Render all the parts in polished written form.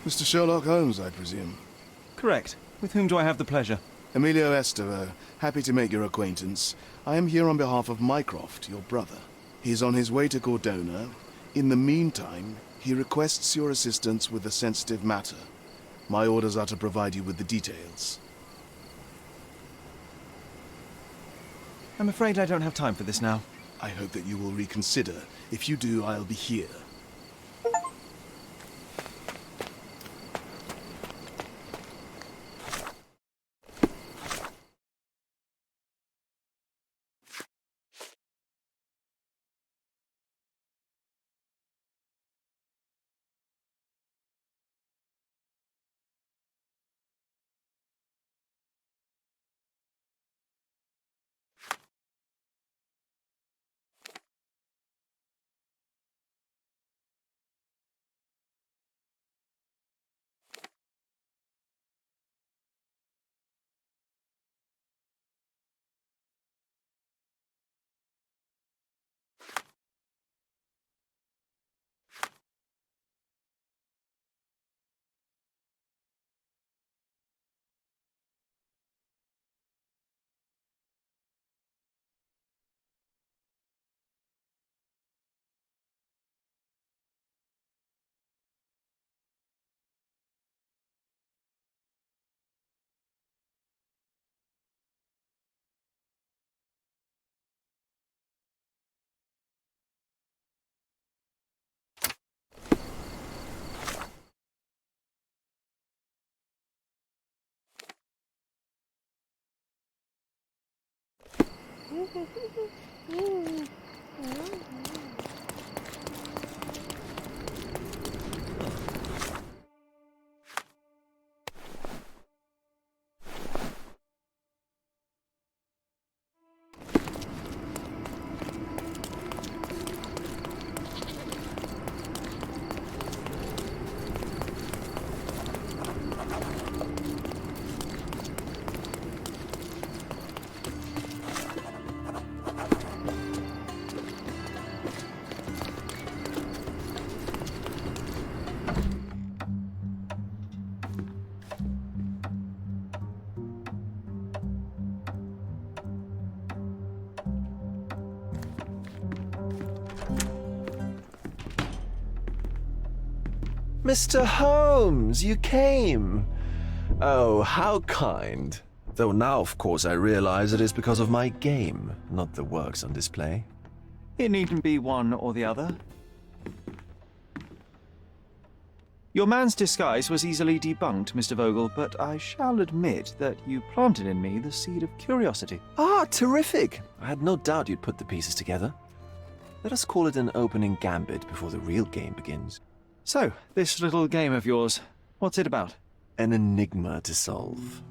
Mr. Sherlock Holmes, I presume. Correct. With whom do I have the pleasure? Emilio Estevao, happy to make your acquaintance. I am here on behalf of Mycroft, your brother. He's on his way to Cordona. In the meantime, he requests your assistance with a sensitive matter. My orders are to provide you with the details. I'm afraid I don't have time for this now. I hope that you will reconsider. If you do, I'll be here. Mr. Holmes, you came! Oh, how kind. Though now, of course, I realize it is because of my game, not the works on display. It needn't be one or the other. Your man's disguise was easily debunked, Mr. Vogel, but I shall admit that you planted in me the seed of curiosity. Ah, terrific! I had no doubt you'd put the pieces together. Let us call it an opening gambit before the real game begins. So, this little game of yours, what's it about? An enigma to solve.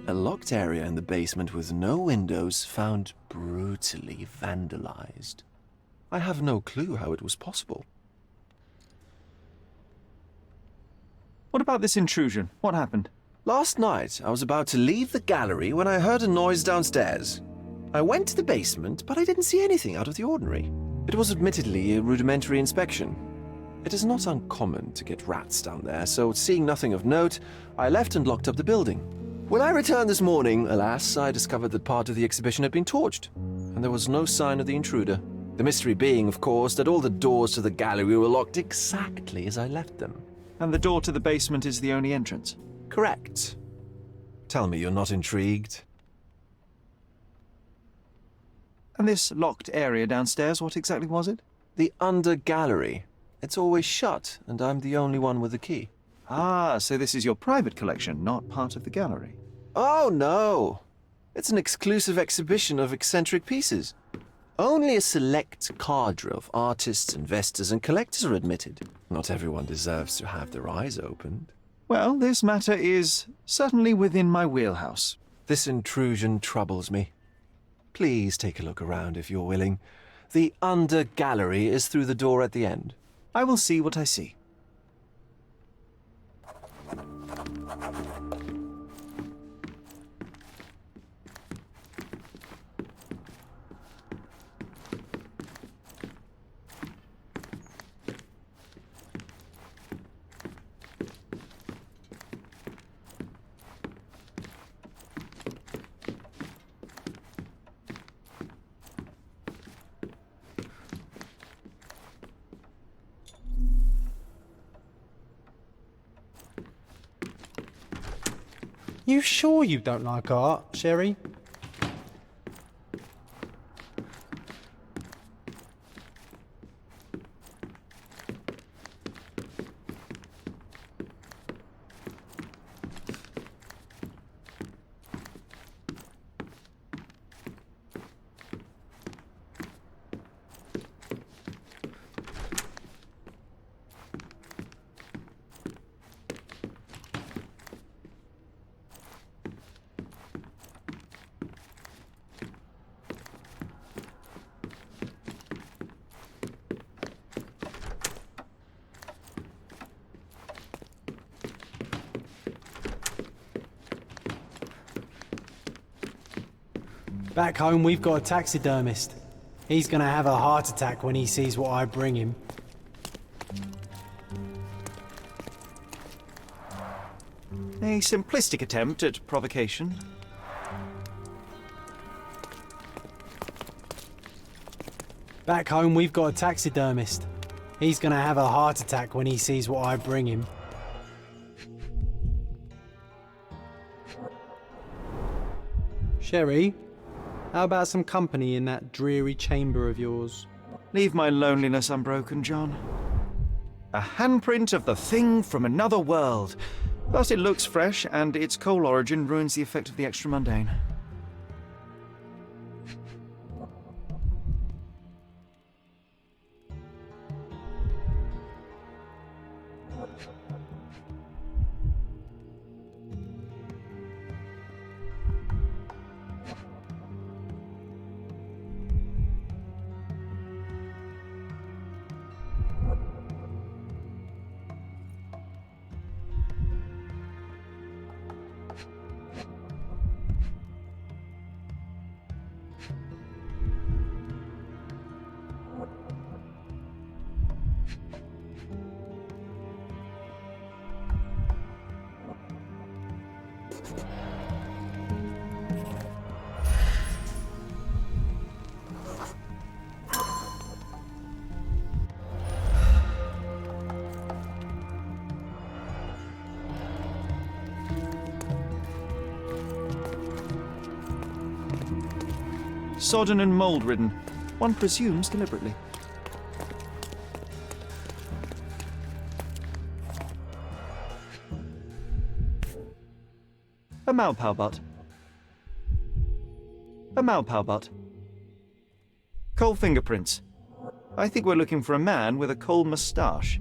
A locked area in the basement with no windows found brutally vandalized. I have no clue how it was possible. What about this intrusion? What happened? Last night, I was about to leave the gallery when I heard a noise downstairs. I went to the basement, but I didn't see anything out of the ordinary. It was admittedly a rudimentary inspection. It is not uncommon to get rats down there, so seeing nothing of note, I left and locked up the building. When I returned this morning, alas, I discovered that part of the exhibition had been torched, and there was no sign of the intruder. The mystery being, of course, that all the doors to the gallery were locked exactly as I left them. And the door to the basement is the only entrance? Correct. Tell me you're not intrigued. And this locked area downstairs, what exactly was it? The under gallery. It's always shut, and I'm the only one with the key. Ah, so this is your private collection, not part of the gallery. Oh, no. It's an exclusive exhibition of eccentric pieces. Only a select cadre of artists, investors, and collectors are admitted. Not everyone deserves to have their eyes opened. Well, this matter is certainly within my wheelhouse. This intrusion troubles me. Please take a look around if you're willing. The under gallery is through the door at the end. I will see what I see. You sure you don't like art, Sherry? Back home, we've got a taxidermist. He's gonna have a heart attack when he sees what I bring him. A simplistic attempt at provocation. Back home, we've got a taxidermist. He's gonna have a heart attack when he sees what I bring him. Sherry, how about some company in that dreary chamber of yours? Leave my loneliness unbroken, John. A handprint of the thing from another world. But it looks fresh, and its coal origin ruins the effect of the extra mundane. Sodden and mould-ridden, one presumes deliberately. A Maupau butt. A Maupau butt. Coal fingerprints. I think we're looking for a man with a coal moustache.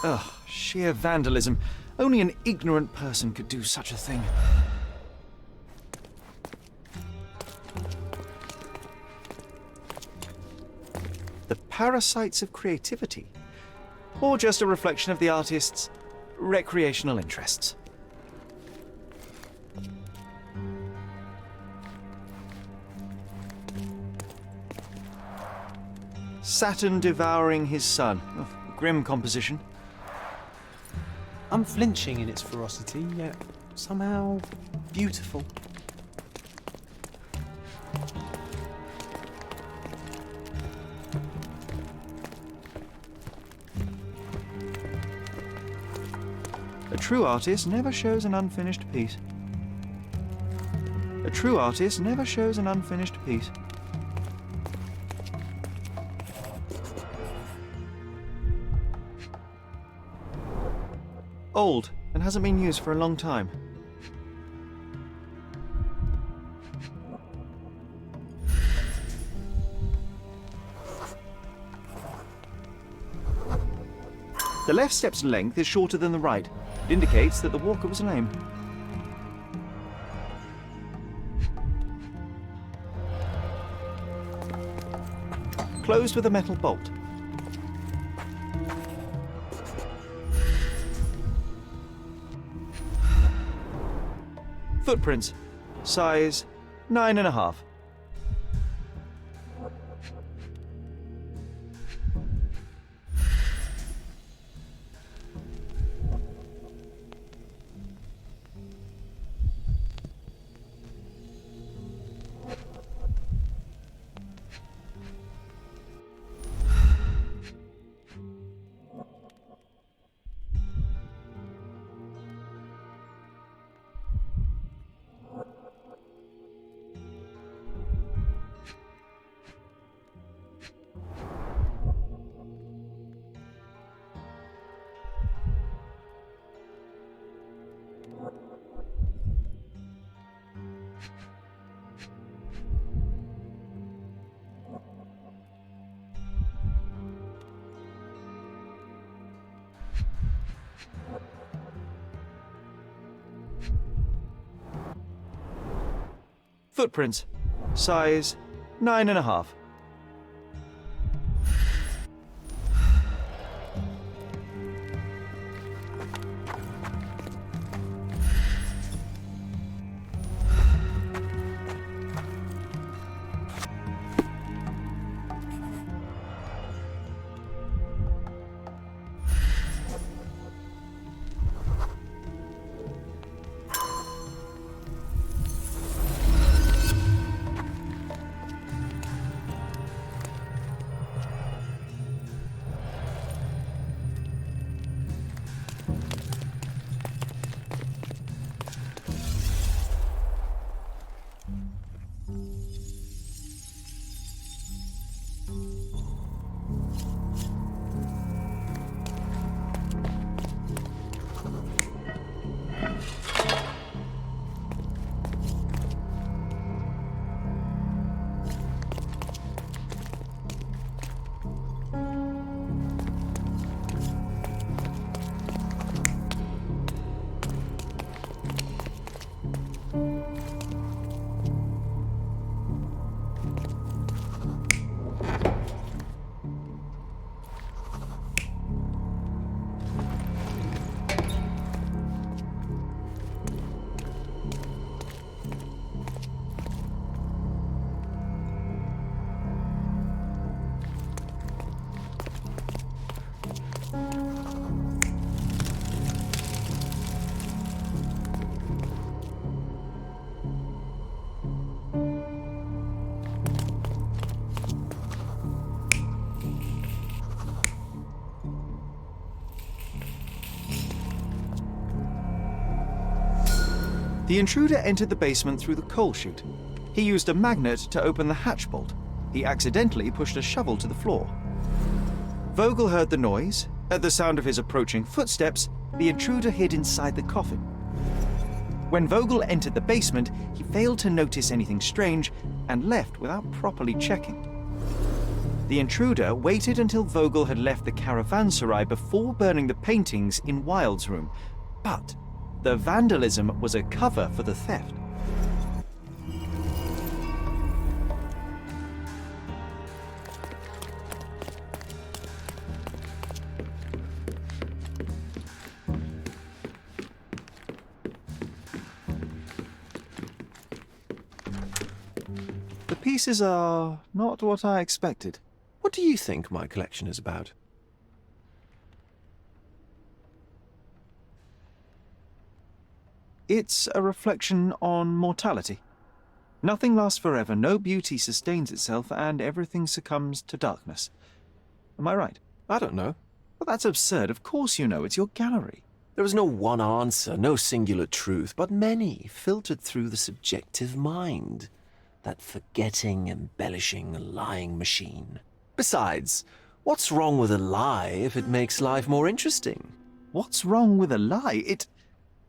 Ugh, sheer vandalism. Only an ignorant person could do such a thing. The parasites of creativity. Or just a reflection of the artist's recreational interests. Saturn devouring his sun. Oh, grim composition. Unflinching in its ferocity, yet somehow beautiful. A true artist never shows an unfinished piece. A true artist never shows an unfinished piece. Old, and hasn't been used for a long time. The left step's length is shorter than the right. It indicates that the walker was lame. Closed with a metal bolt. Footprints. Size 9.5. Footprints. Size 9.5. The intruder entered the basement through the coal chute. He used a magnet to open the hatch bolt. He accidentally pushed a shovel to the floor. Vogel heard the noise. At the sound of his approaching footsteps, the intruder hid inside the coffin. When Vogel entered the basement, he failed to notice anything strange and left without properly checking. The intruder waited until Vogel had left the caravanserai before burning the paintings in Wilde's room, but the vandalism was a cover for the theft. The pieces are not what I expected. What do you think my collection is about? It's a reflection on mortality. Nothing lasts forever, no beauty sustains itself, and everything succumbs to darkness. Am I right? I don't know. Well, that's absurd. Of course you know. It's your gallery. There is no one answer, no singular truth, but many filtered through the subjective mind. That forgetting, embellishing, lying machine. Besides, what's wrong with a lie if it makes life more interesting? What's wrong with a lie? It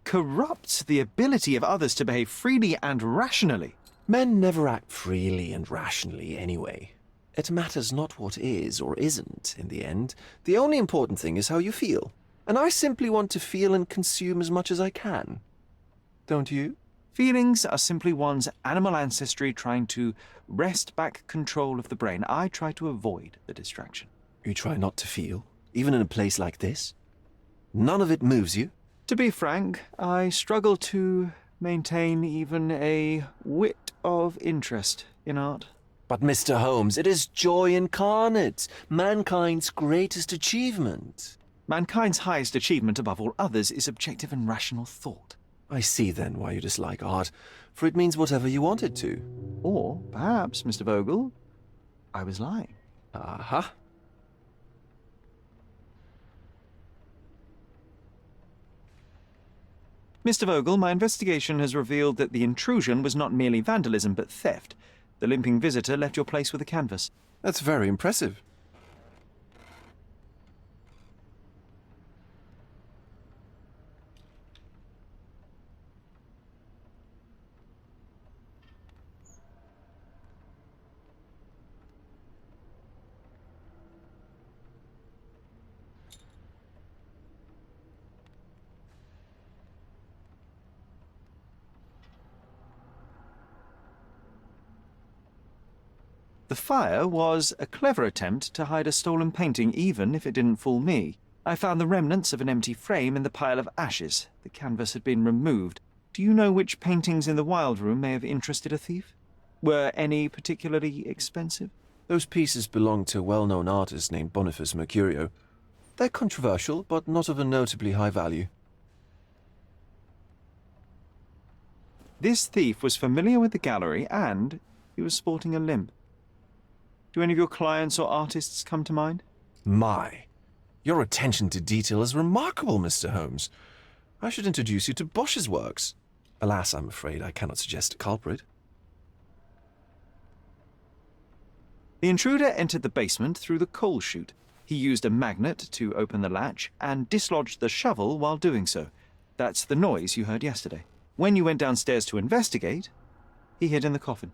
corrupts the ability of others to behave freely and rationally. Men never act freely and rationally anyway. It matters not what is or isn't in the end. The only important thing is how you feel. And I simply want to feel and consume as much as I can. Don't you? Feelings are simply one's animal ancestry trying to wrest back control of the brain. I try to avoid the distraction. You try not to feel, even in a place like this? None of it moves you? To be frank, I struggle to maintain even a whit of interest in art. But Mr. Holmes, it is joy incarnate, mankind's greatest achievement. Mankind's highest achievement above all others is objective and rational thought. I see then why you dislike art, for it means whatever you want it to. Or perhaps, Mr. Vogel, I was lying. Aha. Mr. Vogel, my investigation has revealed that the intrusion was not merely vandalism but theft. The limping visitor left your place with a canvas. That's very impressive. The fire was a clever attempt to hide a stolen painting, even if it didn't fool me. I found the remnants of an empty frame in the pile of ashes. The canvas had been removed. Do you know which paintings in the Wild Room may have interested a thief? Were any particularly expensive? Those pieces belong to a well-known artist named Boniface Mercurio. They're controversial, but not of a notably high value. This thief was familiar with the gallery and he was sporting a limp. Do any of your clients or artists come to mind? My, your attention to detail is remarkable, Mr. Holmes. I should introduce you to Bosch's works. Alas, I'm afraid I cannot suggest a culprit. The intruder entered the basement through the coal chute. He used a magnet to open the latch and dislodged the shovel while doing so. That's the noise you heard yesterday. When you went downstairs to investigate, he hid in the coffin.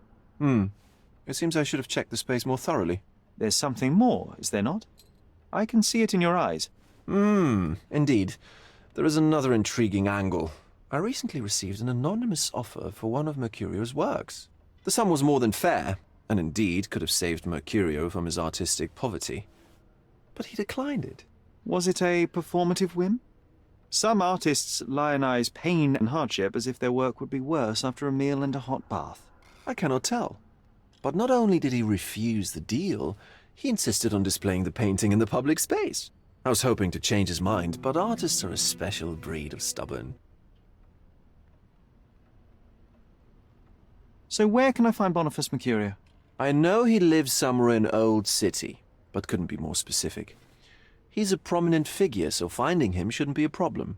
It seems I should have checked the space more thoroughly. There's something more, is there not? I can see it in your eyes. Indeed. There is another intriguing angle. I recently received an anonymous offer for one of Mercurio's works. The sum was more than fair, and indeed could have saved Mercurio from his artistic poverty. But he declined it. Was it a performative whim? Some artists lionize pain and hardship as if their work would be worse after a meal and a hot bath. I cannot tell. But not only did he refuse the deal, he insisted on displaying the painting in the public space. I was hoping to change his mind, but artists are a special breed of stubborn. So where can I find Boniface Mercurio? I know he lives somewhere in Old City, but couldn't be more specific. He's a prominent figure, so finding him shouldn't be a problem.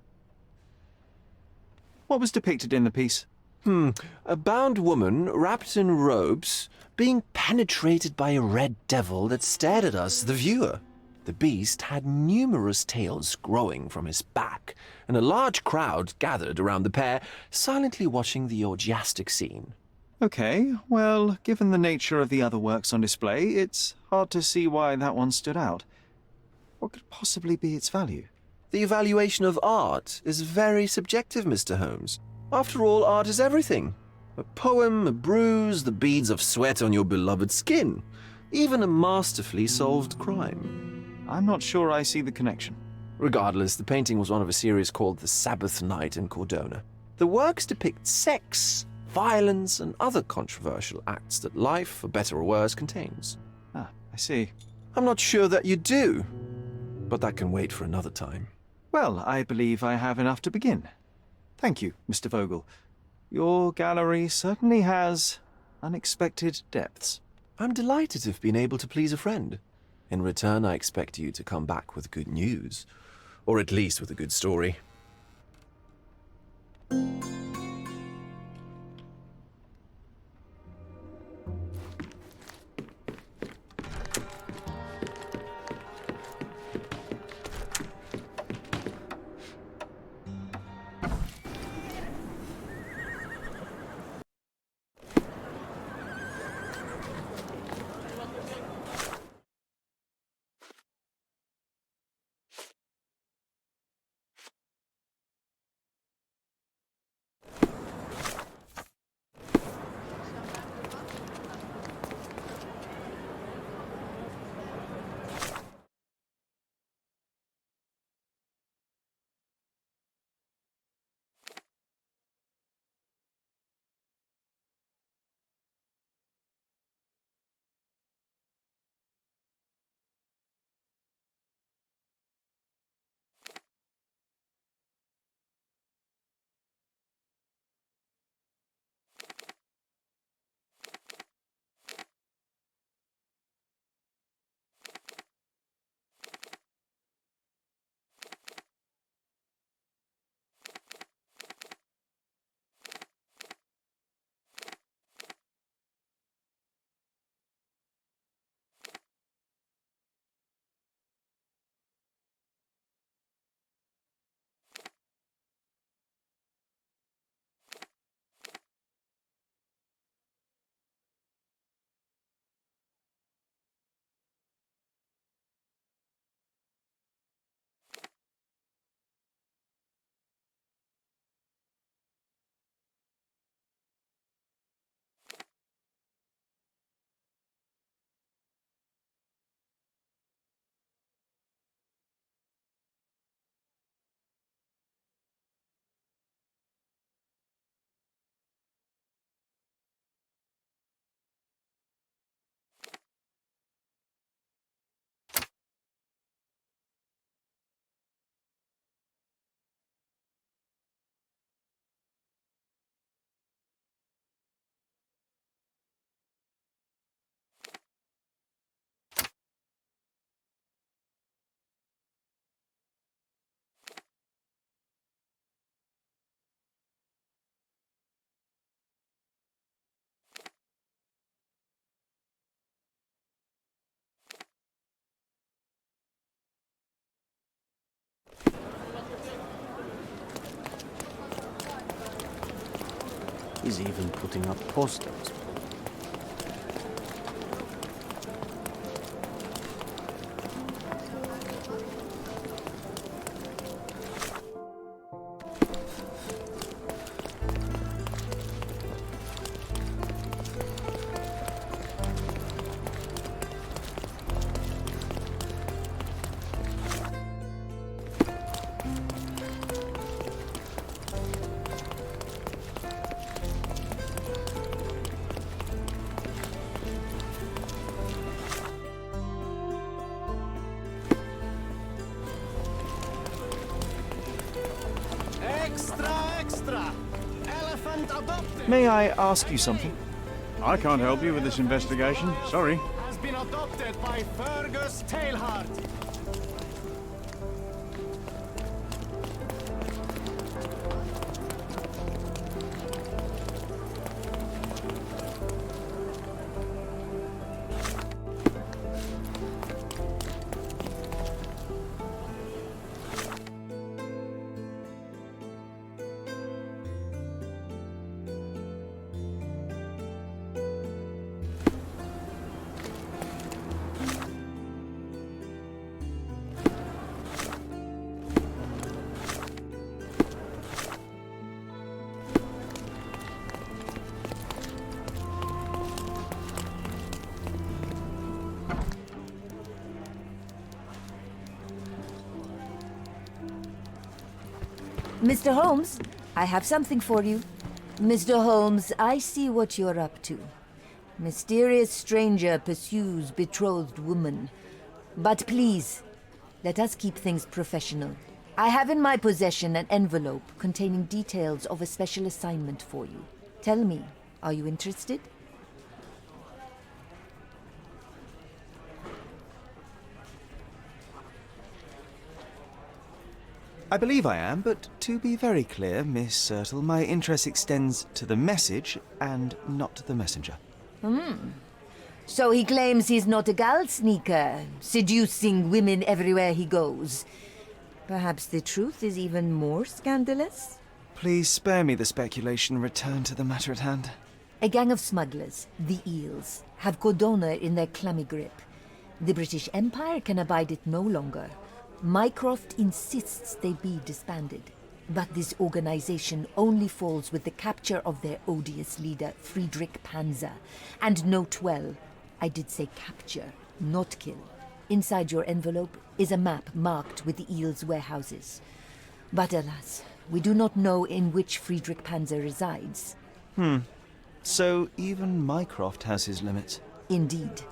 What was depicted in the piece? A bound woman, wrapped in robes, being penetrated by a red devil that stared at us, the viewer. The beast had numerous tails growing from his back, and a large crowd gathered around the pair, silently watching the orgiastic scene. Okay, well, given the nature of the other works on display, it's hard to see why that one stood out. What could possibly be its value? The evaluation of art is very subjective, Mr. Holmes. After all, art is everything. A poem, a bruise, the beads of sweat on your beloved skin. Even a masterfully solved crime. I'm not sure I see the connection. Regardless, the painting was one of a series called The Sabbath Night in Cordona. The works depict sex, violence, and other controversial acts that life, for better or worse, contains. Ah, I see. I'm not sure that you do, but that can wait for another time. Well, I believe I have enough to begin. Thank you, Mr. Vogel. Your gallery certainly has unexpected depths. I'm delighted to have been able to please a friend. In return, I expect you to come back with good news, or at least with a good story. He's even putting up posters. May I ask you something? I can't help you with this investigation. Sorry. Has been adopted by Fergus Tailheart. Mr. Holmes, I have something for you. Mr. Holmes, I see what you're up to. Mysterious stranger pursues betrothed woman. But please, let us keep things professional. I have in my possession an envelope containing details of a special assignment for you. Tell me, are you interested? I believe I am, but to be very clear, Miss Sertle, my interest extends to the message and not the messenger. So he claims he's not a gal sneaker, seducing women everywhere he goes. Perhaps the truth is even more scandalous? Please spare me the speculation and return to the matter at hand. A gang of smugglers, the Eels, have Codona in their clammy grip. The British Empire can abide it no longer. Mycroft insists they be disbanded. But this organization only falls with the capture of their odious leader, Friedrich Panzer. And note well, I did say capture, not kill. Inside your envelope is a map marked with the Eels' warehouses. But alas, we do not know in which Friedrich Panzer resides. So even Mycroft has his limits. Indeed.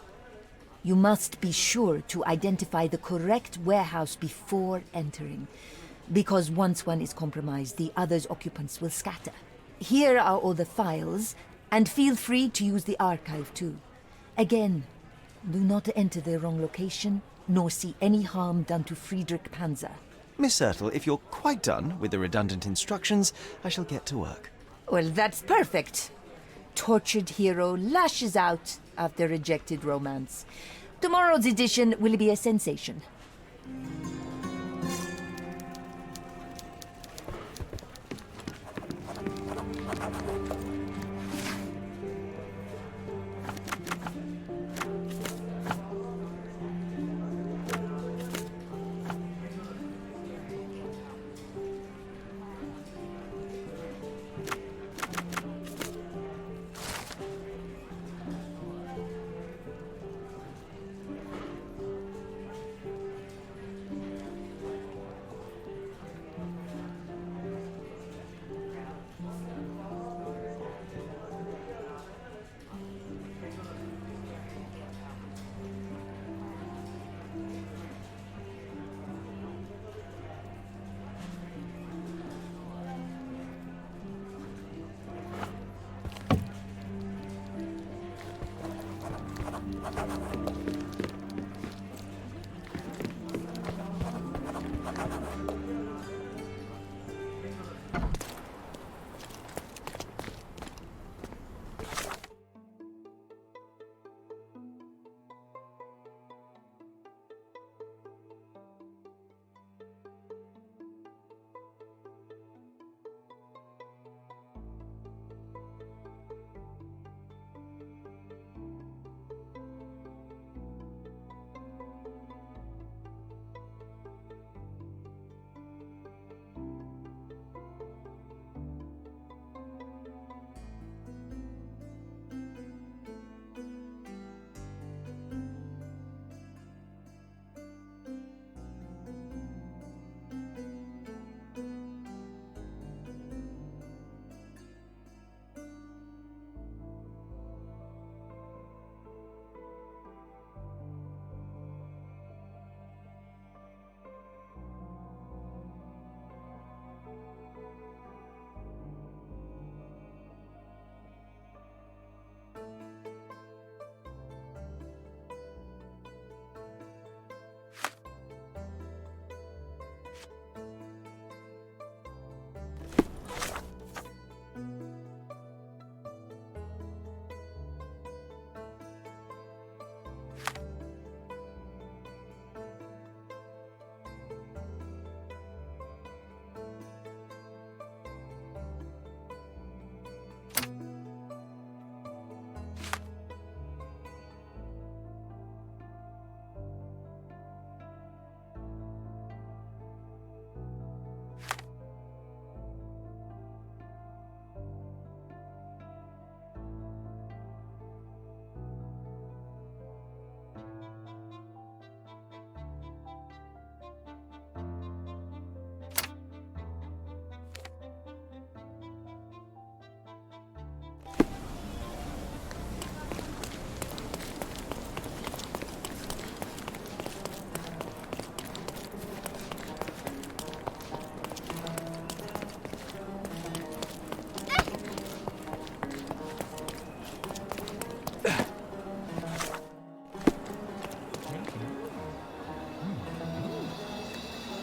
You must be sure to identify the correct warehouse before entering, because once one is compromised, the other's occupants will scatter. Here are all the files, and feel free to use the archive too. Again, do not enter the wrong location, nor see any harm done to Friedrich Panzer. Miss Sertle, if you're quite done with the redundant instructions, I shall get to work. Well, that's perfect. Tortured hero lashes out after rejected romance. Tomorrow's edition will be a sensation.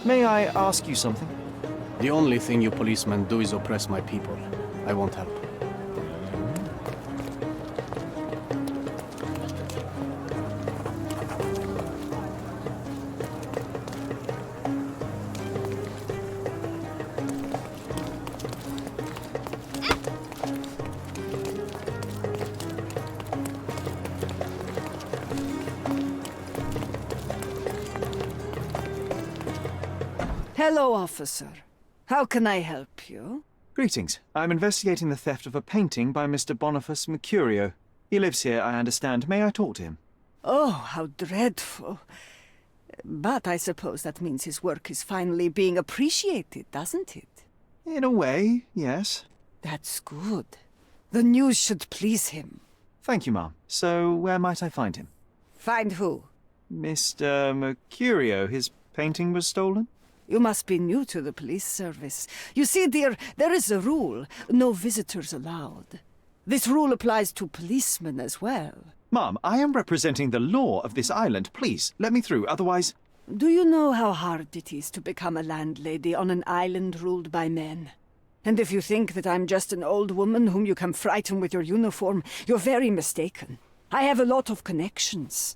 May I ask you something? The only thing you policemen do is oppress my people. I won't help. Hello, officer. How can I help you? Greetings. I'm investigating the theft of a painting by Mr. Boniface Mercurio. He lives here, I understand. May I talk to him? Oh, how dreadful. But I suppose that means his work is finally being appreciated, doesn't it? In a way, yes. That's good. The news should please him. Thank you, Ma'am. So, where might I find him? Find who? Mr. Mercurio. His painting was stolen? You must be new to the police service. You see, dear, there is a rule. No visitors allowed. This rule applies to policemen as well. Ma'am, I am representing the law of this island. Please, let me through, otherwise... Do you know how hard it is to become a landlady on an island ruled by men? And if you think that I'm just an old woman whom you can frighten with your uniform, you're very mistaken. I have a lot of connections.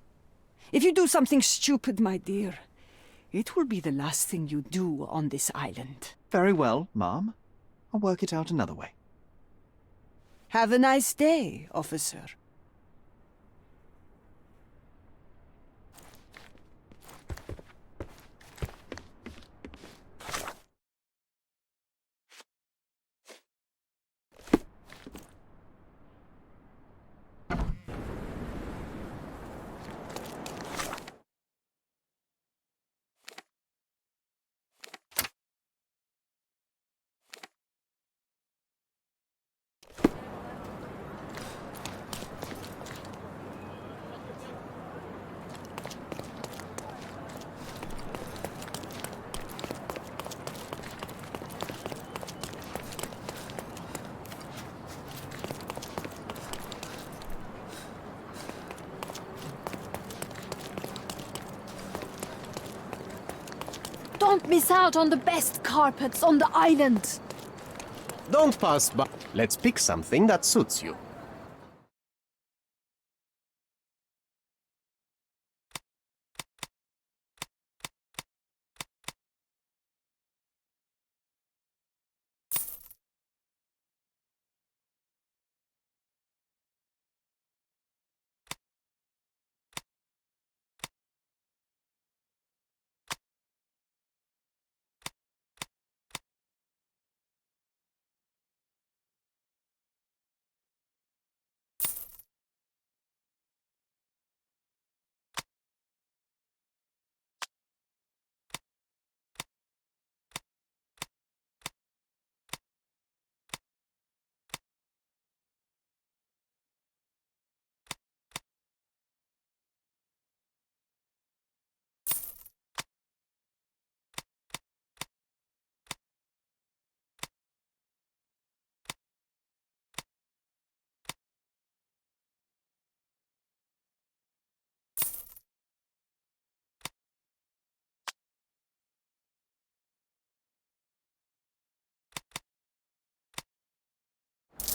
If you do something stupid, my dear, it will be the last thing you do on this island. Very well, Ma'am. I'll work it out another way. Have a nice day, officer. Don't miss out on the best carpets on the island. Don't pass by. Let's pick something that suits you.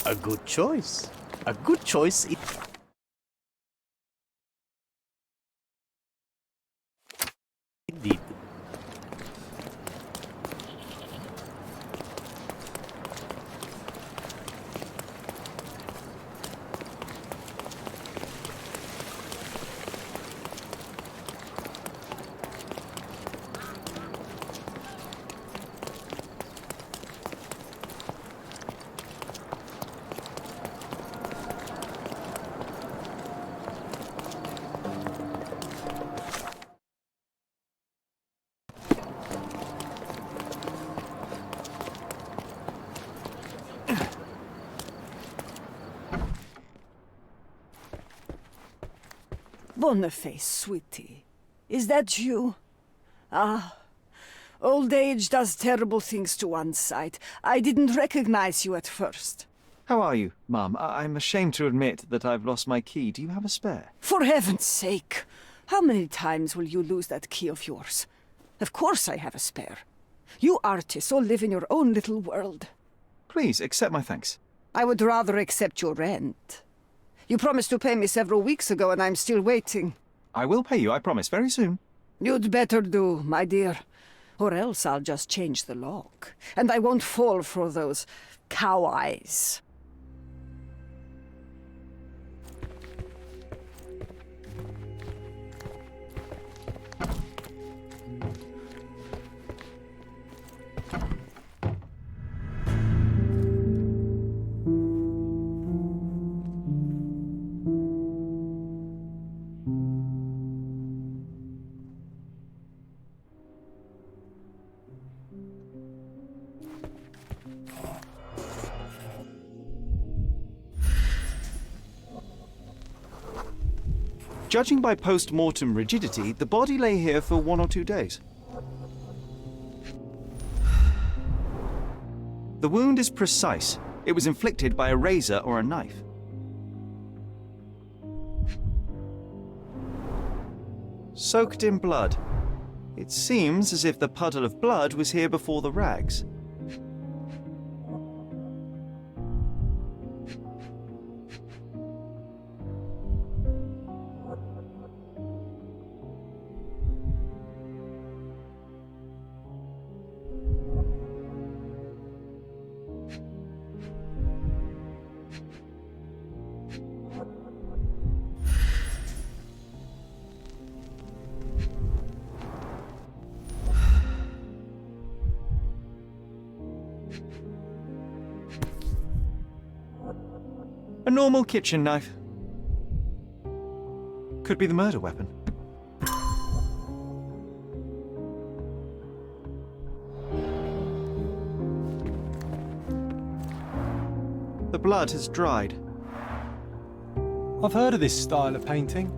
A good choice. A good choice. Indeed. Boniface, sweetie. Is that you? Ah, old age does terrible things to one's sight. I didn't recognize you at first. How are you, Ma'am? I'm ashamed to admit that I've lost my key. Do you have a spare? For heaven's sake! How many times will you lose that key of yours? Of course I have a spare. You artists all live in your own little world. Please accept my thanks. I would rather accept your rent. You promised to pay me several weeks ago and I'm still waiting. I will pay you, I promise, very soon. You'd better do, my dear. Or else I'll just change the lock. And I won't fall for those cow eyes. Judging by post-mortem rigidity, the body lay here for 1 or 2 days. The wound is precise. It was inflicted by a razor or a knife. Soaked in blood. It seems as if the puddle of blood was here before the rags. A normal kitchen knife. Could be the murder weapon. The blood has dried. I've heard of this style of painting.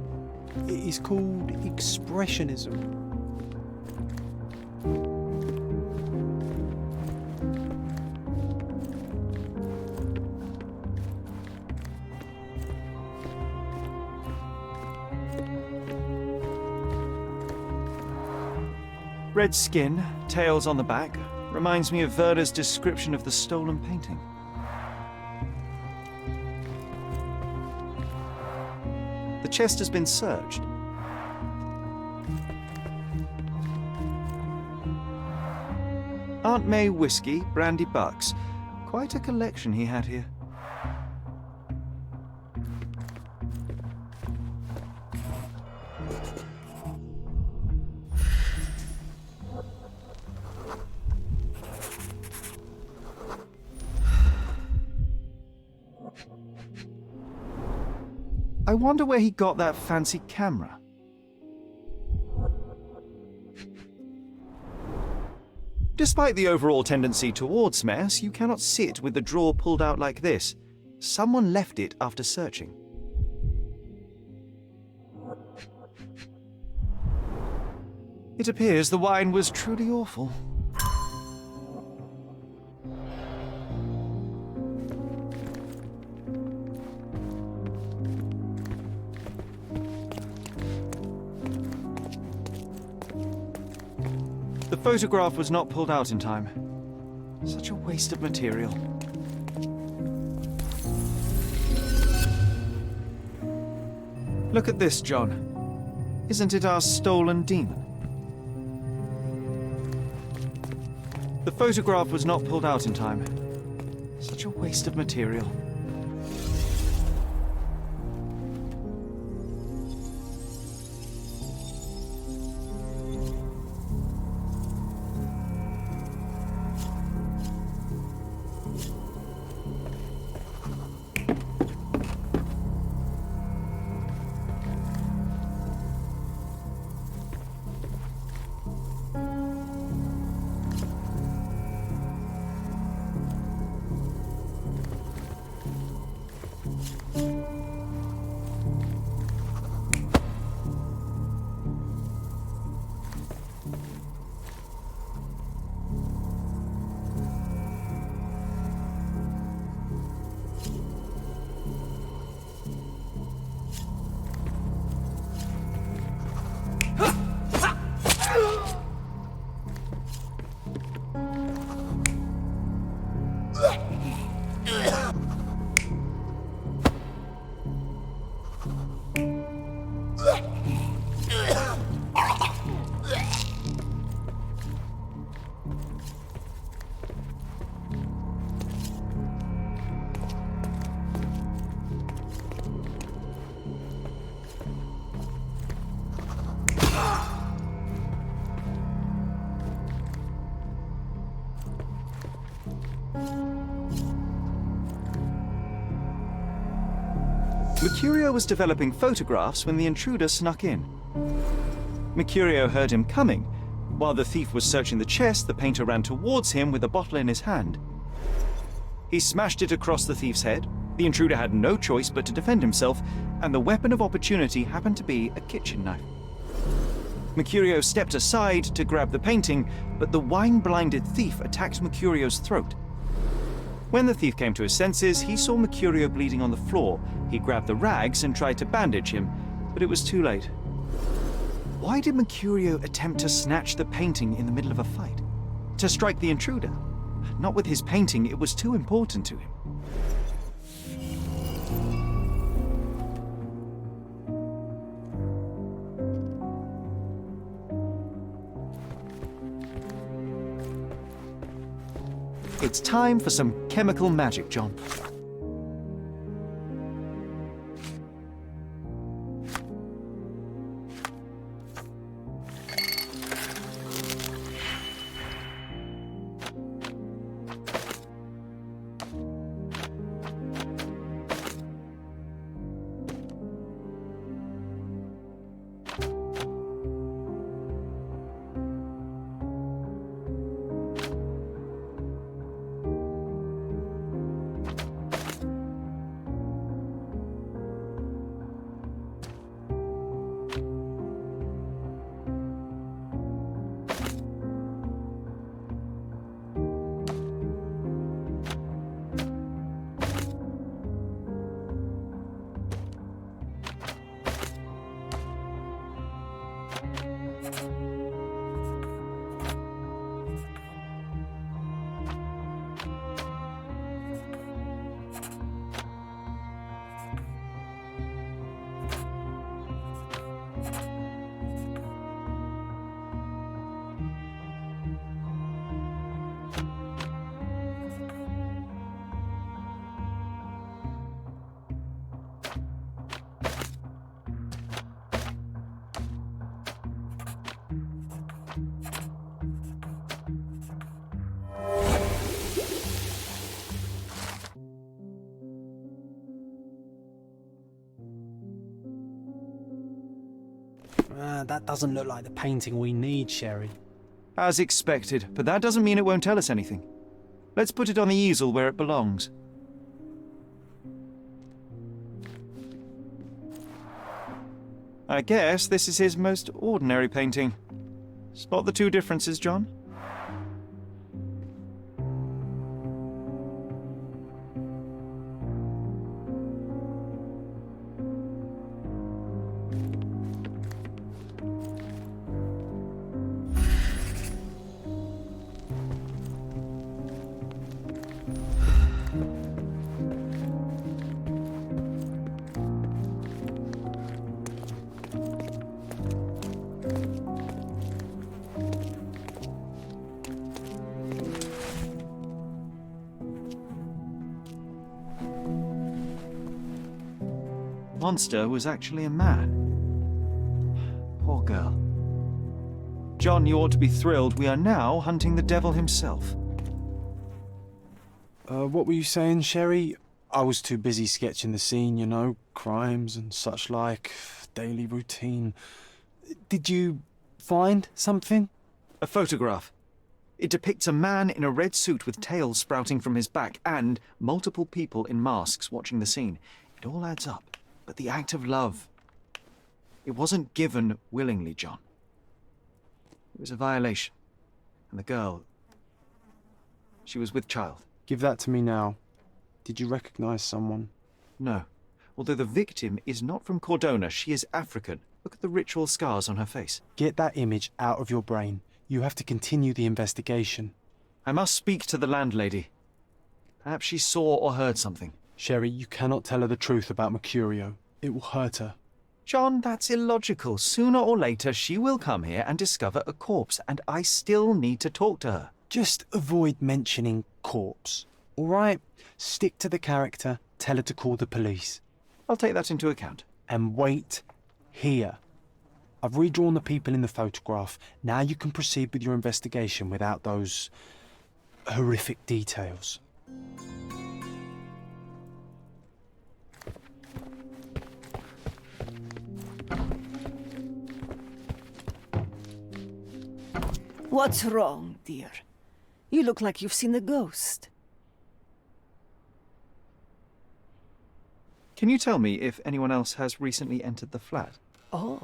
It is called expressionism. Red skin, tails on the back, reminds me of Werder's description of the stolen painting. The chest has been searched. Aunt May whiskey, brandy bucks. Quite a collection he had here. I wonder where he got that fancy camera. Despite the overall tendency towards mess, you cannot sit with the drawer pulled out like this. Someone left it after searching. It appears the wine was truly awful. The photograph was not pulled out in time. Such a waste of material. Look at this, John. Isn't it our stolen demon? The photograph was not pulled out in time. Such a waste of material. Mercurio was developing photographs when the intruder snuck in. Mercurio heard him coming. While the thief was searching the chest, the painter ran towards him with a bottle in his hand. He smashed it across the thief's head. The intruder had no choice but to defend himself, and the weapon of opportunity happened to be a kitchen knife. Mercurio stepped aside to grab the painting, but the wine-blinded thief attacked Mercurio's throat. When the thief came to his senses, he saw Mercurio bleeding on the floor. He grabbed the rags and tried to bandage him, but it was too late. Why did Mercurio attempt to snatch the painting in the middle of a fight? To strike the intruder? Not with his painting, it was too important to him. It's time for some chemical magic, John. That doesn't look like the painting we need, Sherry. As expected, but that doesn't mean it won't tell us anything. Let's put it on the easel where it belongs. I guess this is his most ordinary painting. Spot the two differences, John? Monster was actually a man. Poor girl. John, you ought to be thrilled. We are now hunting the devil himself. What were you saying, Sherry? I was too busy sketching the scene, you know, crimes and such like, daily routine. Did you find something? A photograph. It depicts a man in a red suit with tails sprouting from his back and multiple people in masks watching the scene. It all adds up. But the act of love, it wasn't given willingly, John. It was a violation. And the girl, she was with child. Give that to me now. Did you recognize someone? No. Although the victim is not from Cordona, she is African. Look at the ritual scars on her face. Get that image out of your brain. You have to continue the investigation. I must speak to the landlady. Perhaps she saw or heard something. Sherry, you cannot tell her the truth about Mercurio. It will hurt her. John, that's illogical. Sooner or later, she will come here and discover a corpse, and I still need to talk to her. Just avoid mentioning corpse, all right? Stick to the character, tell her to call the police. I'll take that into account. And wait here. I've redrawn the people in the photograph. Now you can proceed with your investigation without those horrific details. What's wrong, dear? You look like you've seen a ghost. Can you tell me if anyone else has recently entered the flat? Oh,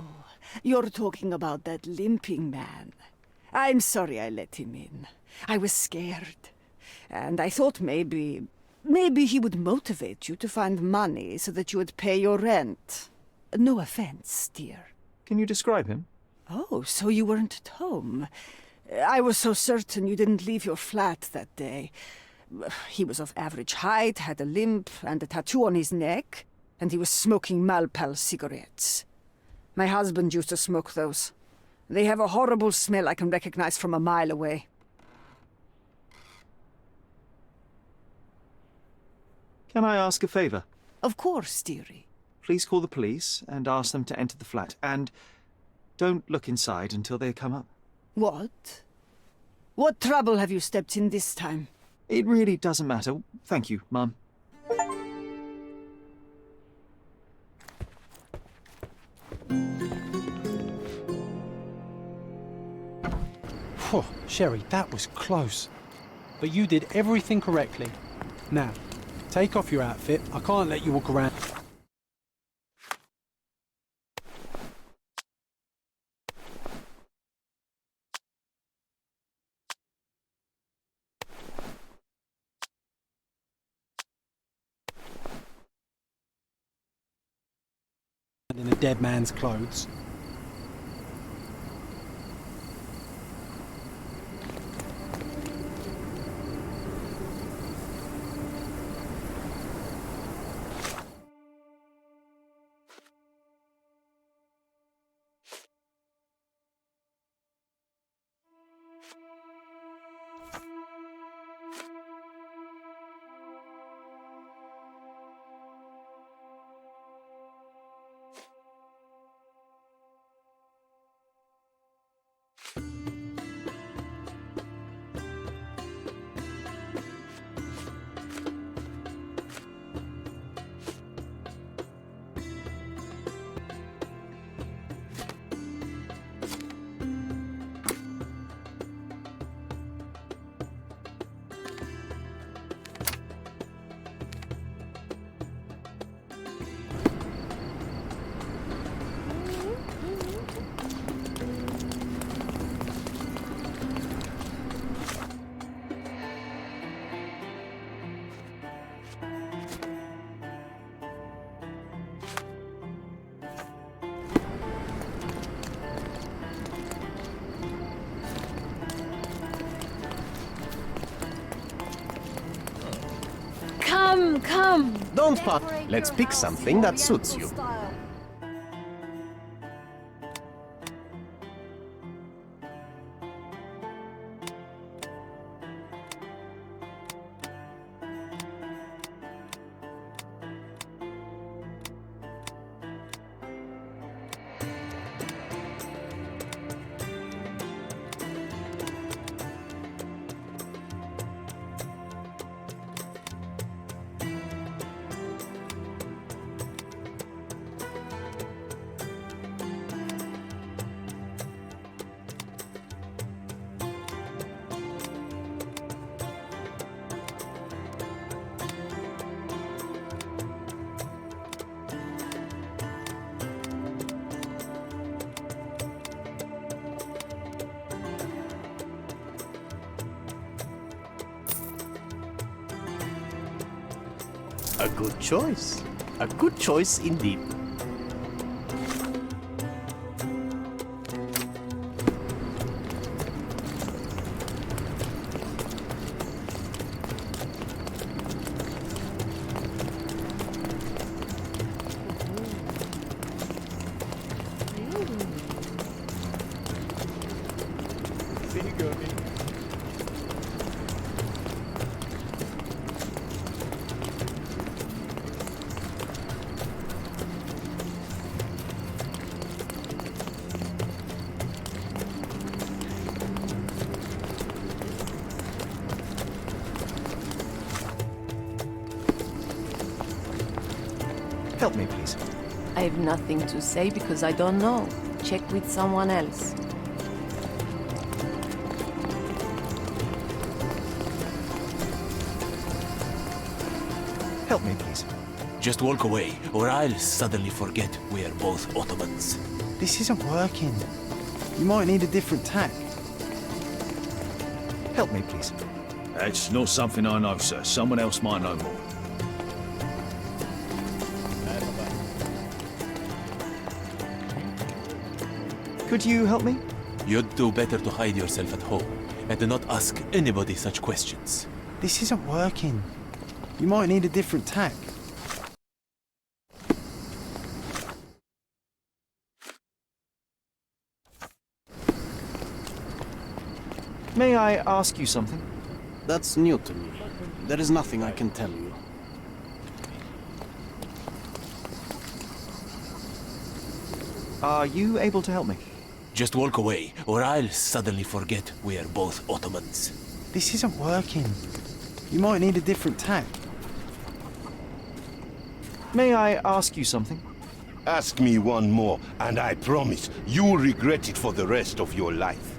you're talking about that limping man. I'm sorry I let him in. I was scared. And I thought maybe he would motivate you to find money so that you would pay your rent. No offense, dear. Can you describe him? Oh, so you weren't at home. I was so certain you didn't leave your flat that day. He was of average height, had a limp and a tattoo on his neck, and he was smoking Malpal cigarettes. My husband used to smoke those. They have a horrible smell I can recognize from a mile away. Can I ask a favor? Of course, dearie. Please call the police and ask them to enter the flat. And don't look inside until they come up. What? What trouble have you stepped in this time? It really doesn't matter. Thank you, Mum. Phew, Sherry, that was close. But you did everything correctly. Now, take off your outfit. I can't let you walk around. In a dead man's clothes. Come. Don't part. Let's pick something that suits you. A good choice. A good choice indeed. Help me, please. I have nothing to say because I don't know. Check with someone else. Help me, please. Just walk away, or I'll suddenly forget we're both Ottomans. This isn't working. You might need a different tack. Help me, please. That's not something I know, sir. Someone else might know more. Could you help me? You'd do better to hide yourself at home and do not ask anybody such questions. This isn't working. You might need a different tack. May I ask you something? That's new to me. There is nothing I can tell you. Are you able to help me? Just walk away, or I'll suddenly forget we're both Ottomans. This isn't working. You might need a different tack. May I ask you something? Ask me one more, and I promise you'll regret it for the rest of your life.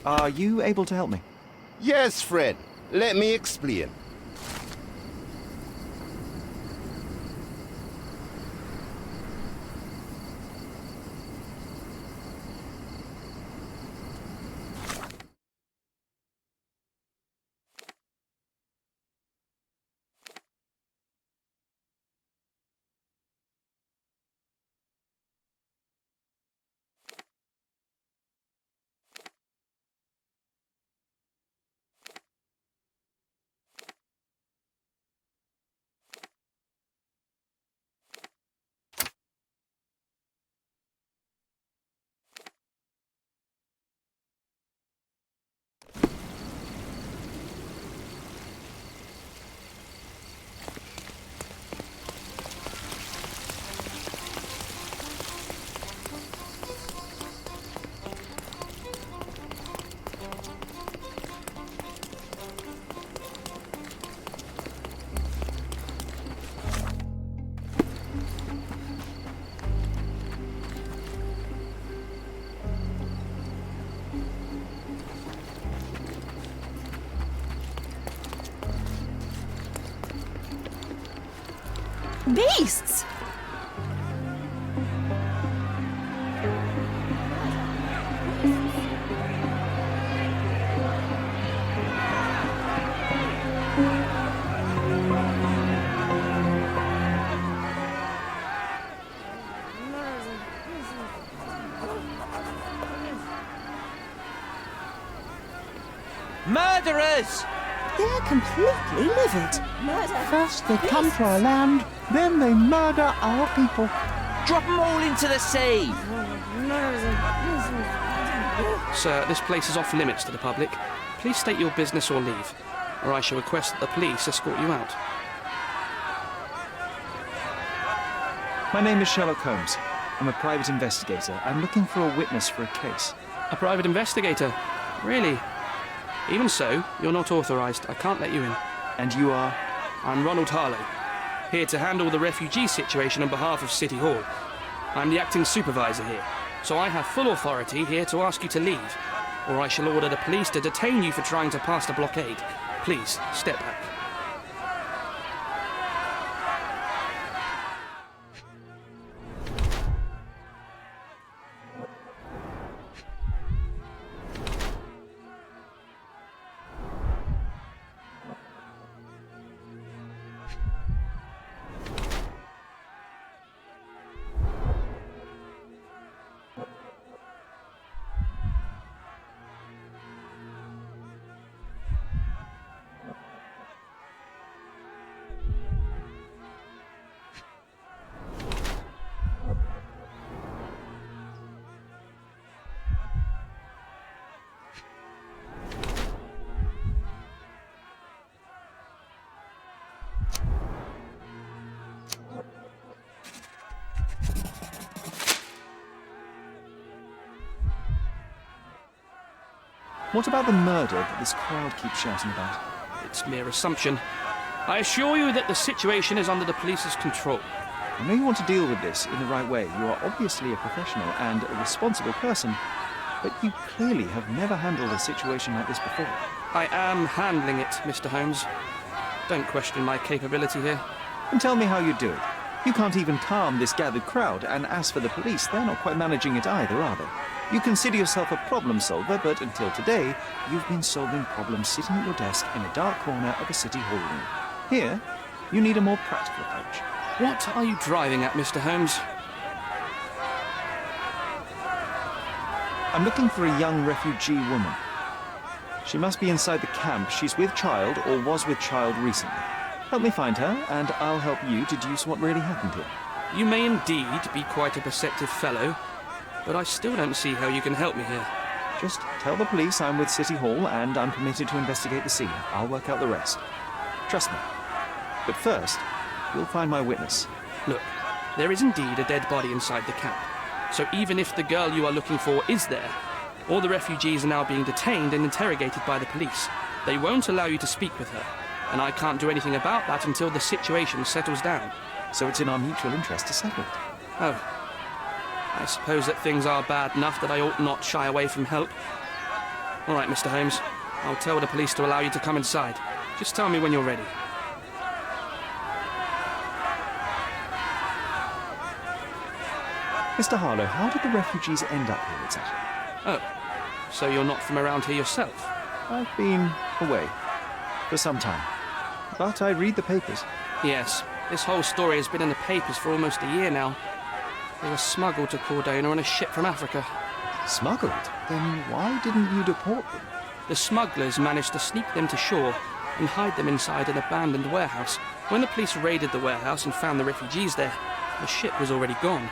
Are you able to help me? Yes, Fred. Let me explain. Beasts! Murderers! They're completely livid. First they come to our land, then they murder our people. Drop them all into the sea! Sir, this place is off limits to the public. Please state your business or leave, or I shall request that the police escort you out. My name is Sherlock Holmes. I'm a private investigator. I'm looking for a witness for a case. A private investigator? Really? Even so, you're not authorised. I can't let you in. And you are? I'm Ronald Harlow, here to handle the refugee situation on behalf of City Hall. I'm the acting supervisor here, so I have full authority here to ask you to leave, or I shall order the police to detain you for trying to pass the blockade. Please, step back. What about the murder that this crowd keeps shouting about? It's mere assumption. I assure you that the situation is under the police's control. I know you want to deal with this in the right way. You are obviously a professional and a responsible person, but you clearly have never handled a situation like this before. I am handling it, Mr. Holmes. Don't question my capability here. And tell me how you do it. You can't even calm this gathered crowd, and as for the police, they're not quite managing it either, are they? You consider yourself a problem solver, but until today, you've been solving problems sitting at your desk in a dark corner of a city hall room. Here, you need a more practical approach. What are you driving at, Mr. Holmes? I'm looking for a young refugee woman. She must be inside the camp. She's with child or was with child recently. Help me find her, and I'll help you deduce what really happened here. You may indeed be quite a perceptive fellow, but I still don't see how you can help me here. Just tell the police I'm with City Hall and I'm permitted to investigate the scene. I'll work out the rest. Trust me. But first, you'll find my witness. Look, there is indeed a dead body inside the camp. So even if the girl you are looking for is there, all the refugees are now being detained and interrogated by the police. They won't allow you to speak with her, and I can't do anything about that until the situation settles down. So it's in our mutual interest to settle it. Oh. I suppose that things are bad enough that I ought not shy away from help. All right, Mr. Holmes. I'll tell the police to allow you to come inside. Just tell me when you're ready. Mr. Harlow, how did the refugees end up here exactly? Oh, so you're not from around here yourself? I've been away for some time, but I read the papers. Yes, this whole story has been in the papers for almost a year now. They were smuggled to Cordona on a ship from Africa. Smuggled? Then why didn't you deport them? The smugglers managed to sneak them to shore and hide them inside an abandoned warehouse. When the police raided the warehouse and found the refugees there, the ship was already gone.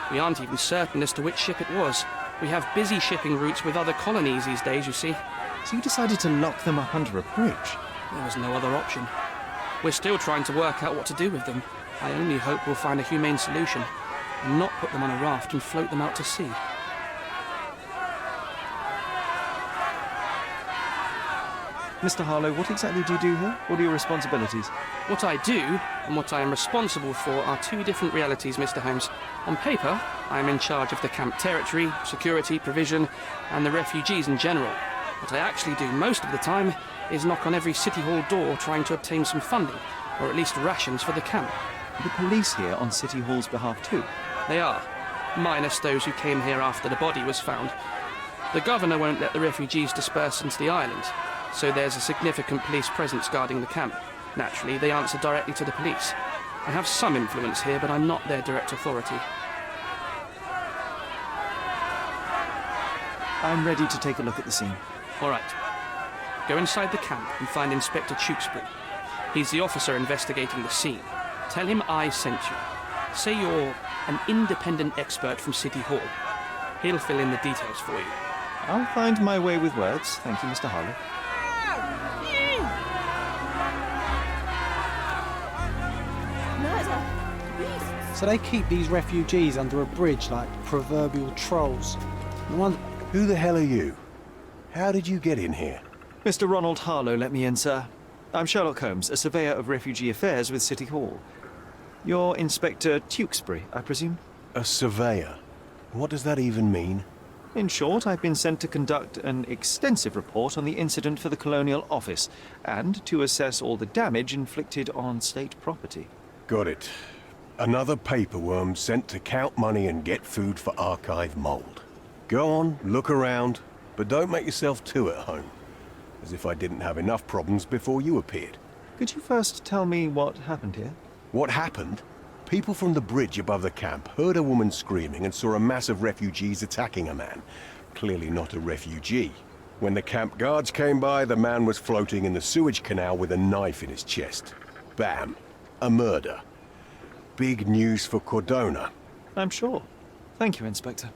We aren't even certain as to which ship it was. We have busy shipping routes with other colonies these days, you see. So you decided to lock them up under a bridge? There was no other option. We're still trying to work out what to do with them. I only hope we'll find a humane solution and not put them on a raft and float them out to sea. Mr. Harlow, what exactly do you do here? What are your responsibilities? What I do and what I am responsible for are two different realities, Mr. Holmes. On paper, I am in charge of the camp territory, security, provision, and the refugees in general. What I actually do most of the time is knock on every City Hall door trying to obtain some funding, or at least rations for the camp. The police here on City Hall's behalf too? They are, minus those who came here after the body was found. The governor won't let the refugees disperse into the island, so there's a significant police presence guarding the camp. Naturally, they answer directly to the police. I have some influence here, but I'm not their direct authority. I'm ready to take a look at the scene. All right. Go inside the camp and find Inspector Tewkesbury. He's the officer investigating the scene. Tell him I sent you. Say you're an independent expert from City Hall. He'll fill in the details for you. I'll find my way with words. Thank you, Mr. Harlow. So they keep these refugees under a bridge like proverbial trolls. No wonder... Who the hell are you? How did you get in here? Mr. Ronald Harlow let me in, sir. I'm Sherlock Holmes, a surveyor of refugee affairs with City Hall. You're Inspector Tewkesbury, I presume? A surveyor? What does that even mean? In short, I've been sent to conduct an extensive report on the incident for the Colonial Office and to assess all the damage inflicted on state property. Got it. Another paperworm sent to count money and get food for archive mold. Go on, look around, but don't make yourself too at home. As if I didn't have enough problems before you appeared. Could you first tell me what happened here? What happened? People from the bridge above the camp heard a woman screaming and saw a mass of refugees attacking a man. Clearly not a refugee. When the camp guards came by, the man was floating in the sewage canal with a knife in his chest. Bam. A murder. Big news for Cordona. I'm sure. Thank you, Inspector.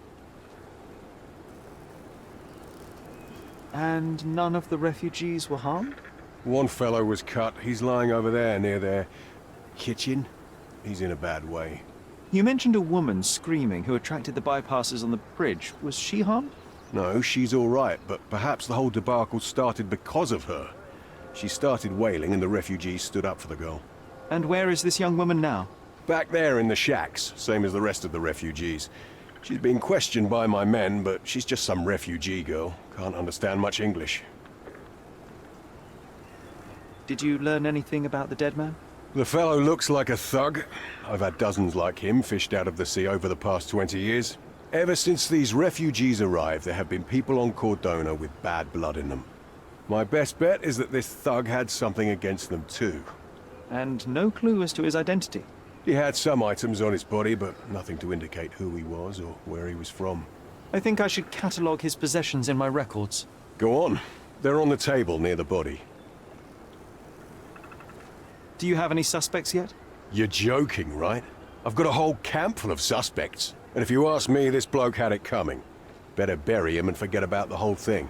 And none of the refugees were harmed? One fellow was cut. He's lying over there near their kitchen. He's in a bad way. You mentioned a woman screaming who attracted the bypassers on the bridge. Was she harmed? No, she's all right, but perhaps the whole debacle started because of her. She started wailing and the refugees stood up for the girl. And where is this young woman now? Back there in the shacks, same as the rest of the refugees. She's been questioned by my men, but she's just some refugee girl. Can't understand much English. Did you learn anything about the dead man? The fellow looks like a thug. I've had dozens like him fished out of the sea over the past 20 years. Ever since these refugees arrived, there have been people on Cordona with bad blood in them. My best bet is that this thug had something against them too. And no clue as to his identity? He had some items on his body, but nothing to indicate who he was or where he was from. I think I should catalogue his possessions in my records. Go on. They're on the table near the body. Do you have any suspects yet? You're joking, right? I've got a whole camp full of suspects. And if you ask me, this bloke had it coming. Better bury him and forget about the whole thing.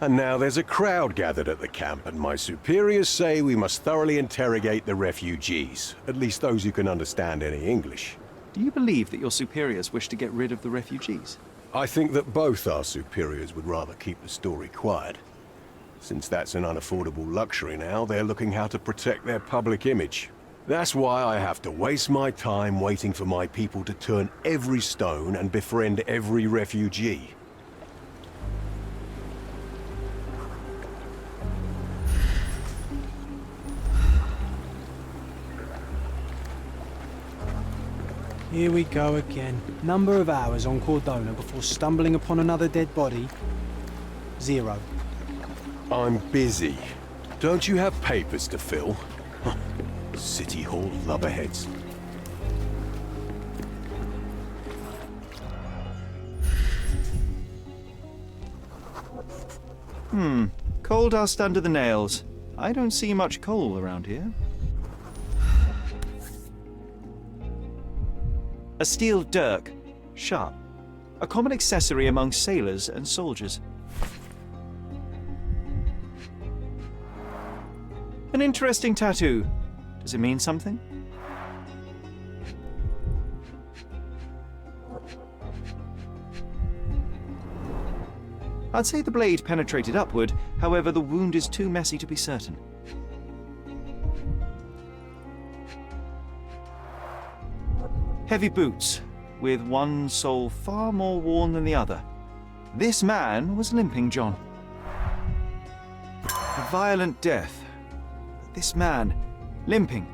And now there's a crowd gathered at the camp, and my superiors say we must thoroughly interrogate the refugees. At least those who can understand any English. Do you believe that your superiors wish to get rid of the refugees? I think that both our superiors would rather keep the story quiet. Since that's an unaffordable luxury now, they're looking how to protect their public image. That's why I have to waste my time waiting for my people to turn every stone and befriend every refugee. Here we go again. Number of hours on Cordona before stumbling upon another dead body? 0. I'm busy. Don't you have papers to fill? City Hall lubberheads. Coal dust under the nails. I don't see much coal around here. A steel dirk, sharp. A common accessory among sailors and soldiers. An interesting tattoo. Does it mean something? I'd say the blade penetrated upward, however the wound is too messy to be certain. Heavy boots, with one sole far more worn than the other. This man was limping John. A violent death. This man, limping.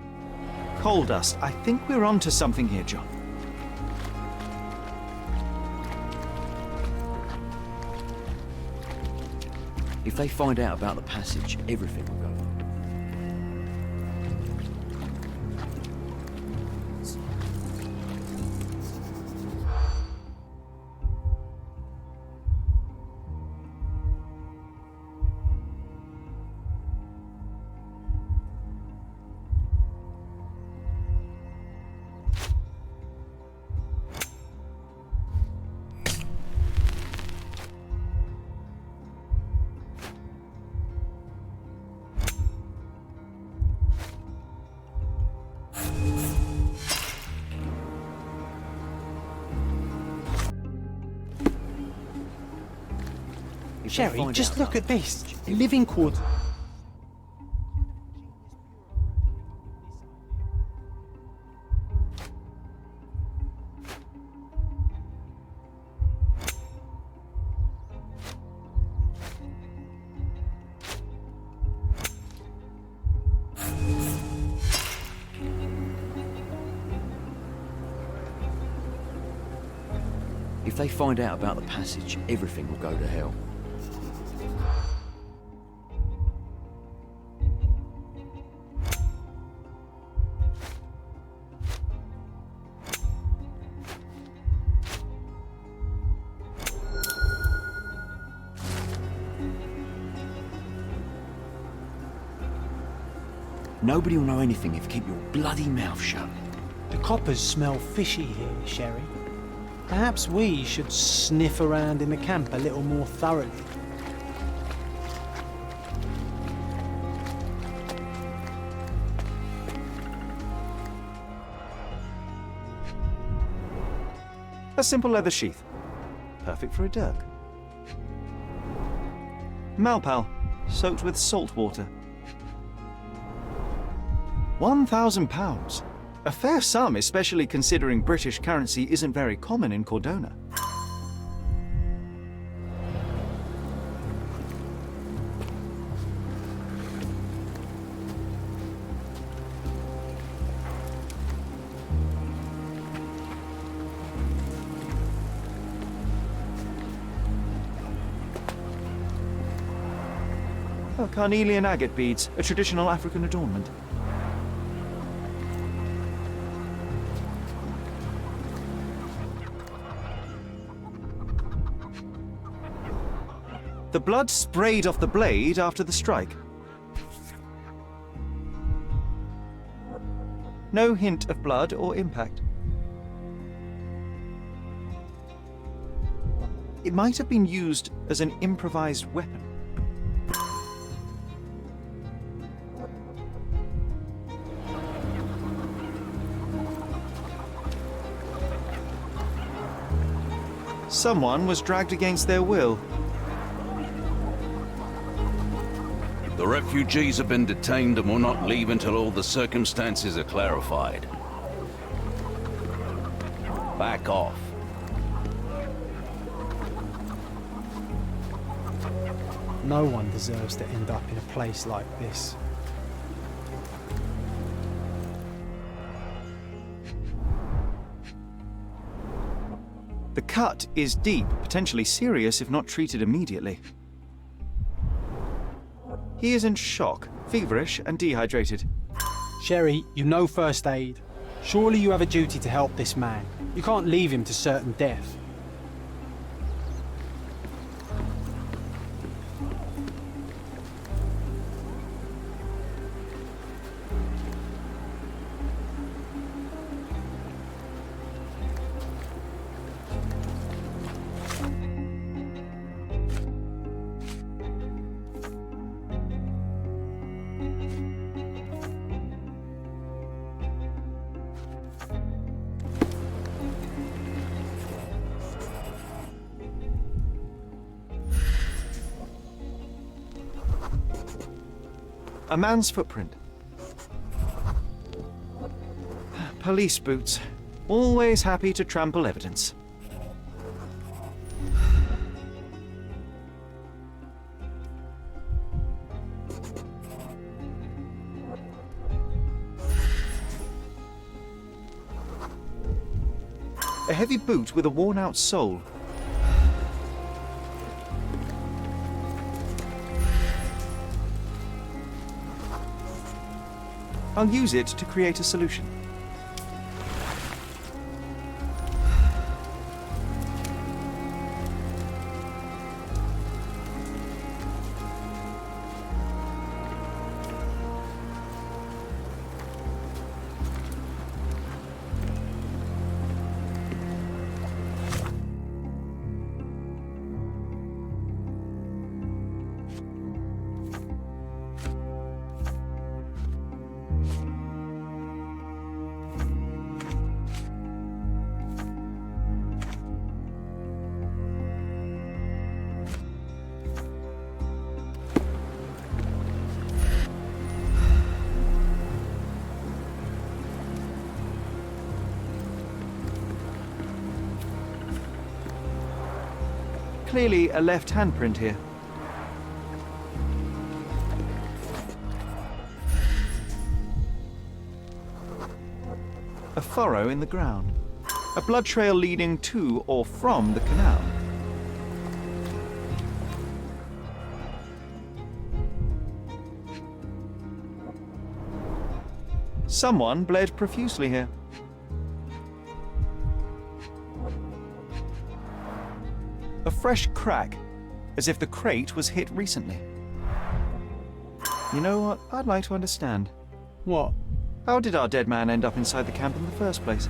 Coal dust. I think we're onto something here, John. If they find out about the passage, everything will go. Sherry, just look at this. Living quarters. If they find out about the passage, everything will go to hell. Nobody will know anything if you keep your bloody mouth shut. The coppers smell fishy here, Sherry. Perhaps we should sniff around in the camp a little more thoroughly. A simple leather sheath. Perfect for a dirk. Malpal, soaked with salt water. £1,000. A fair sum, especially considering British currency isn't very common in Cordona. Oh, carnelian agate beads, a traditional African adornment. The blood sprayed off the blade after the strike. No hint of blood or impact. It might have been used as an improvised weapon. Someone was dragged against their will. The refugees have been detained and will not leave until all the circumstances are clarified. Back off. No one deserves to end up in a place like this. The cut is deep, potentially serious if not treated immediately. He is in shock, feverish and dehydrated. Sherry, you know first aid. Surely you have a duty to help this man. You can't leave him to certain death. A man's footprint. Police boots. Always happy to trample evidence. A heavy boot with a worn-out sole. I'll use it to create a solution. Clearly a left handprint here. A furrow in the ground. A blood trail leading to or from the canal. Someone bled profusely here. A fresh crack, as if the crate was hit recently. You know what? I'd like to understand. What? How did our dead man end up inside the camp in the first place?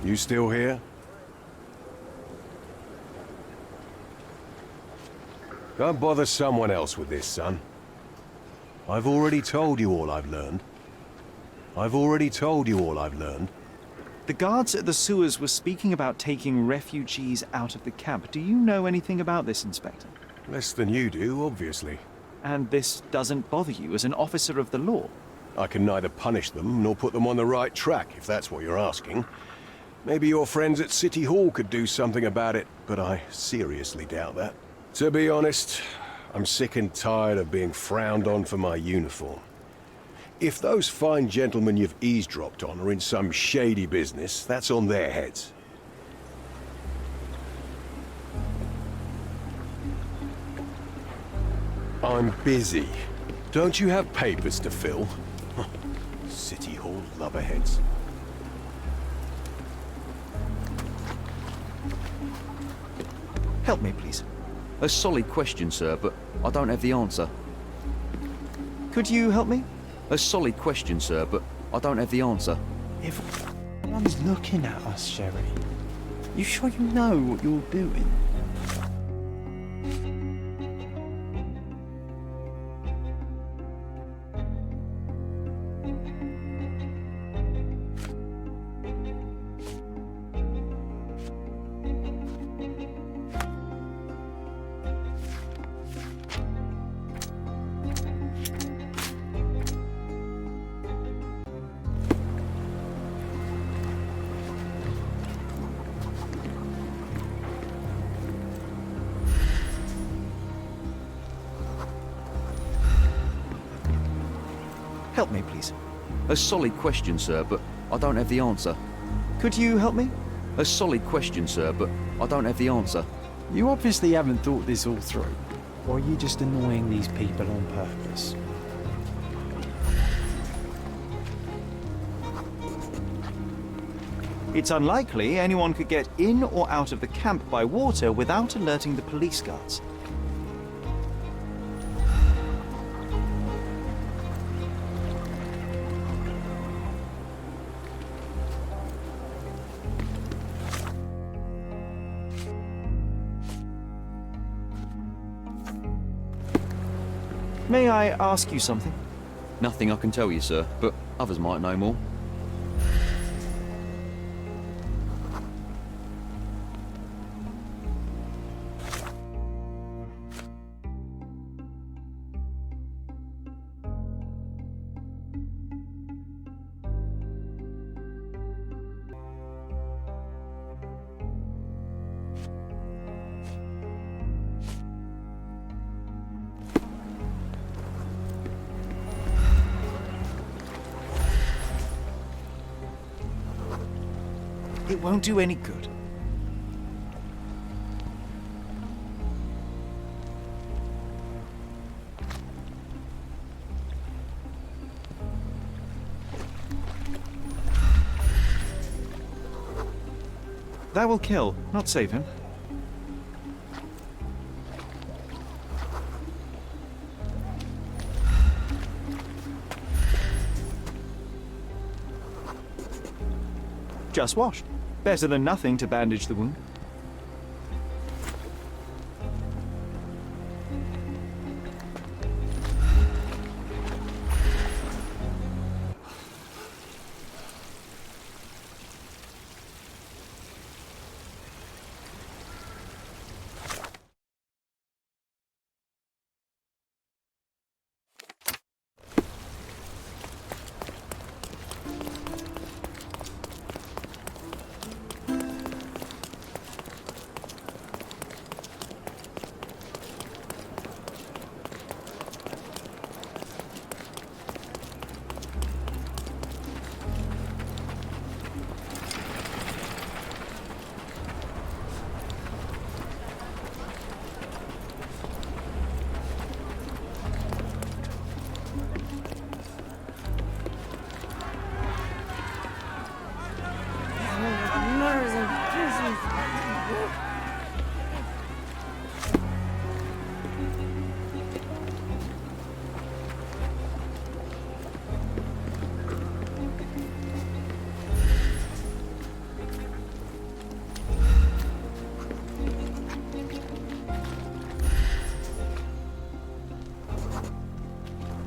You still here? Don't bother someone else with this, son. I've already told you all I've learned. I've already told you all I've learned. The guards at the sewers were speaking about taking refugees out of the camp. Do you know anything about this, Inspector? Less than you do, obviously. And this doesn't bother you as an officer of the law? I can neither punish them nor put them on the right track, if that's what you're asking. Maybe your friends at City Hall could do something about it, but I seriously doubt that. To be honest, I'm sick and tired of being frowned on for my uniform. If those fine gentlemen you've eavesdropped on are in some shady business, that's on their heads. I'm busy. Don't you have papers to fill? City Hall lubberheads. Help me, please. A solid question, sir, but I don't have the answer. Could you help me? A solid question, sir, but I don't have the answer. Everyone's looking at us, Sherry. You sure you know what you're doing? Help me, please. A solid question, sir, but I don't have the answer. Could you help me? A solid question, sir, but I don't have the answer. You obviously haven't thought this all through. Or are you just annoying these people on purpose? It's unlikely anyone could get in or out of the camp by water without alerting the police guards. May I ask you something? Nothing I can tell you, sir, but others might know more. It won't do any good. That will kill, not save him. Just washed. Better than nothing to bandage the wound.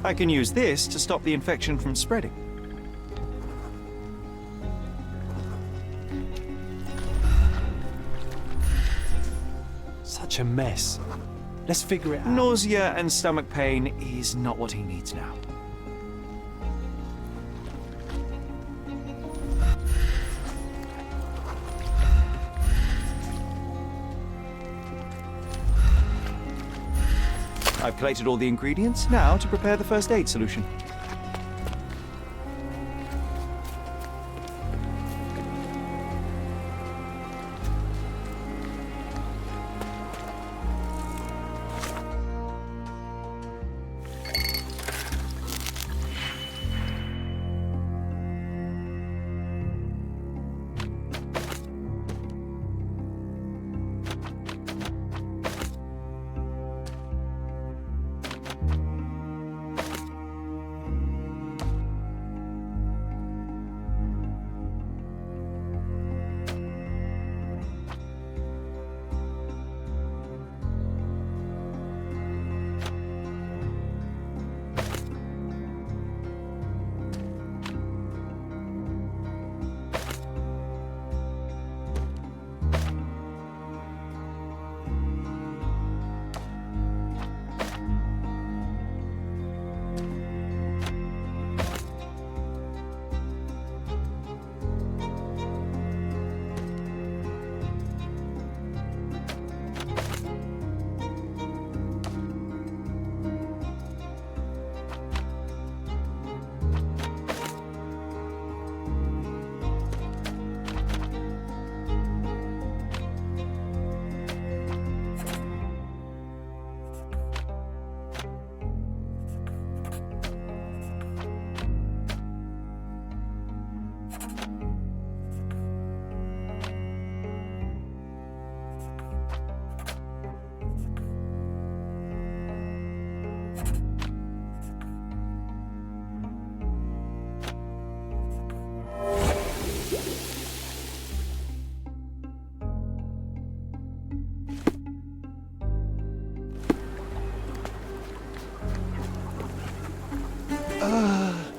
I can use this to stop the infection from spreading. Such a mess. Let's figure it out. Nausea and stomach pain is not what he needs now. I've collated all the ingredients, now to prepare the first aid solution.